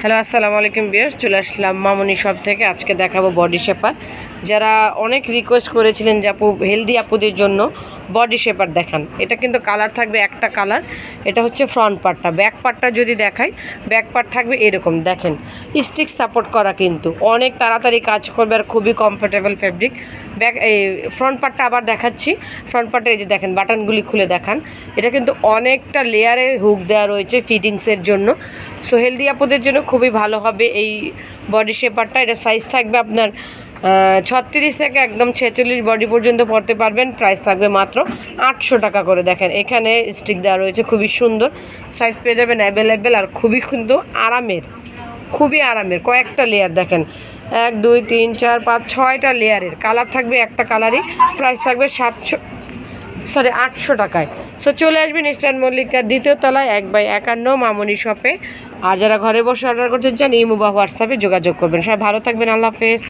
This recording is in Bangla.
হ্যালো আসসালামু আলাইকুম ভিউয়ার্স, চলে আসলাম মামুনি শপ থেকে। আজকে দেখাবো বডি শেপার। যারা অনেক রিকোয়েস্ট করেছিলেন যে আপু হেলদি আপুদের জন্য বডি শেপার দেখান, এটা কিন্তু কালার থাকবে একটা কালার। এটা হচ্ছে ফ্রন্ট পার্টটা। ব্যাক পার্টটা যদি দেখাই, ব্যাক পার্ট থাকবে এরকম, দেখেন স্টিক সাপোর্ট করা, কিন্তু অনেক তাড়াতাড়ি কাজ করবে আর খুবই কমফোর্টেবল ফ্যাব্রিক। ব্যাক এই ফ্রন্ট পার্টটা আবার দেখাচ্ছি। ফ্রন্ট পার্টে এই যে দেখেন বাটনগুলি খুলে দেখান। এটা কিন্তু অনেকটা লেয়ারে হুক দেওয়া রয়েছে ফিটিংসের জন্য। সো হেলদি আপুদের জন্য খুবই ভালো হবে এই বডি শেপারটা। এটা সাইজ থাকবে আপনার 36 থেকে একদম 46 বডি পর্যন্ত পরতে পারবেন। প্রাইস থাকবে মাত্র 800 টাকা করে। দেখেন এখানে স্টিক দেওয়া রয়েছে, খুবই সুন্দর সাইজ পেয়ে যাবেন অ্যাভেলেবেল, আর খুবই কিন্তু আরামের, খুবই আরামের। কয়েকটা লেয়ার দেখেন, 1 2 3 4 5 6টা লেয়ারের। কালার থাকবে একটা কালারই। প্রাইস থাকবে 800 টাকায়। সো চলে আসবেন ইস্টার্ন মল্লিকার 2য় তলায় 1/51 মামুনি শপে। আর যারা ঘরে বসে অর্ডার করতে চান ইমো বা হোয়াটসঅ্যাপে যোগাযোগ করবেন। সবাই ভালো থাকবেন, আল্লাহ হাফেজ।